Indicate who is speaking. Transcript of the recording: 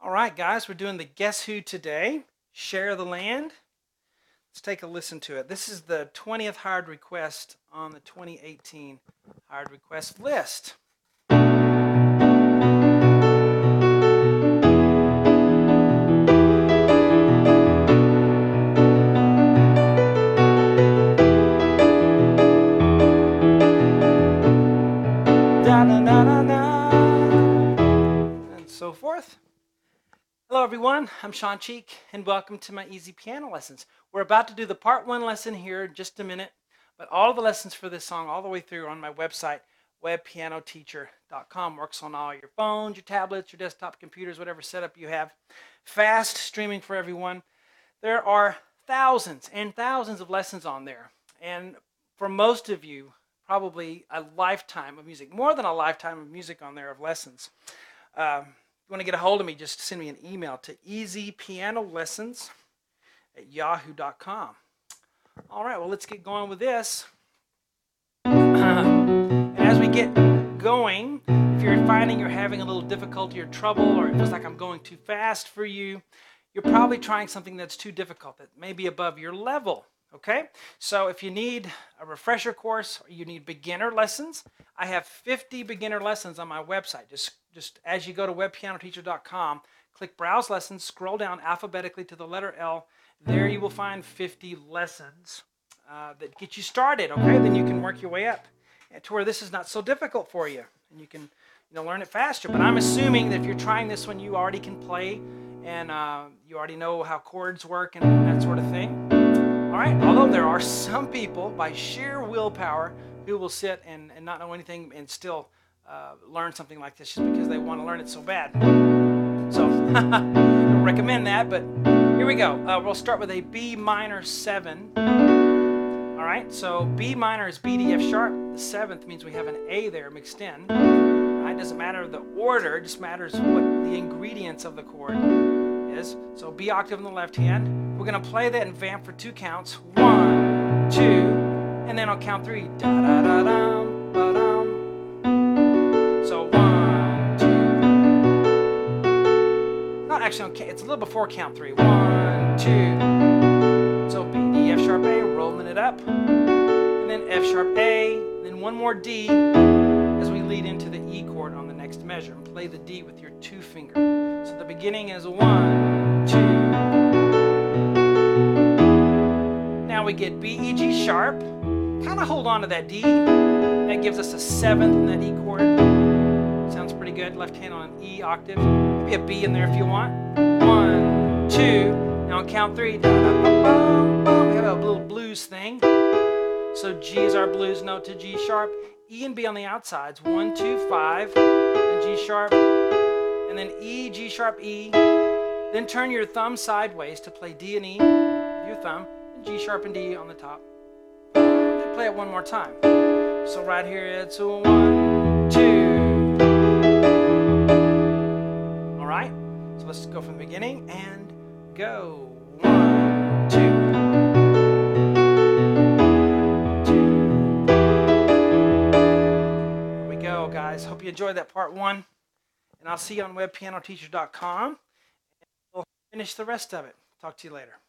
Speaker 1: All right, guys, we're doing the Guess Who today. Share the Land. Let's take a listen to it. This is the 20th hired request on the 2018 hired request list. And so forth. Hello everyone, I'm Sean Cheek and welcome to my easy piano lessons. We're about to do the part 1 lesson here in just a minute, but all of the lessons for this song all the way through are on my website, webpianoteacher.com. Works on all your phones, your tablets, your desktop computers, whatever setup you have. Fast streaming for everyone. There are thousands and thousands of lessons on there, and for most of you, probably a lifetime of music, more than a lifetime of music on there of lessons. If you want to get a hold of me, just send me an email to easypianolessons@yahoo.com. All right, well, let's get going with this. And as we get going, if you're finding you're having a little difficulty or trouble, or it feels like I'm going too fast for you, you're probably trying something that's too difficult, that may be above your level. Okay, so if you need a refresher course or you need beginner lessons, I have 50 beginner lessons on my website. Just as you go to webpianoteacher.com, click Browse Lessons, scroll down alphabetically to the letter L. There you will find 50 lessons that get you started. Okay, then you can work your way up to where this is not so difficult for you, and you can learn it faster. But I'm assuming that if you're trying this one, you already can play and you already know how chords work and that sort of thing. All right, although there are some people by sheer willpower who will sit and not know anything and still learn something like this just because they want to learn it so bad. So I don't recommend that, but here we go. We'll start with a B minor 7. All right, so B minor is B, D, F sharp. The 7th means we have an A there mixed in. All right, doesn't matter the order, it just matters what the ingredients of the chord is. So B octave on the left hand. We're going to play that and vamp for 2 counts. 1, 2, and then on count 3. Da da da dum, ba dum. So 1, 2. Not actually, it's a little before count 3. 1, 2. So B, D, F sharp A, rolling it up, and then F sharp A, then one more D as we lead into the E chord on the next measure, and play the D with your 2 finger. So the beginning is 1, 2. Now we get B, E, G sharp. Kind of hold on to that D. That gives us a 7th in that E chord. Sounds pretty good. Left hand on an E octave. Maybe a B in there if you want. 1, 2. Now on count 3. We have a little blues thing. So G is our blues note to G sharp. E and B on the outsides. 1, 2, 5. And G sharp. And then E, G sharp, E. Then turn your thumb sideways to play D and E with your thumb. G sharp and D on the top. Then play it one more time. So right here it's 1, 2. All right. So let's go from the beginning and go. 1, 2. 2. Here we go, guys. Hope you enjoyed that part 1. And I'll see you on webpianoteacher.com. And we'll finish the rest of it. Talk to you later.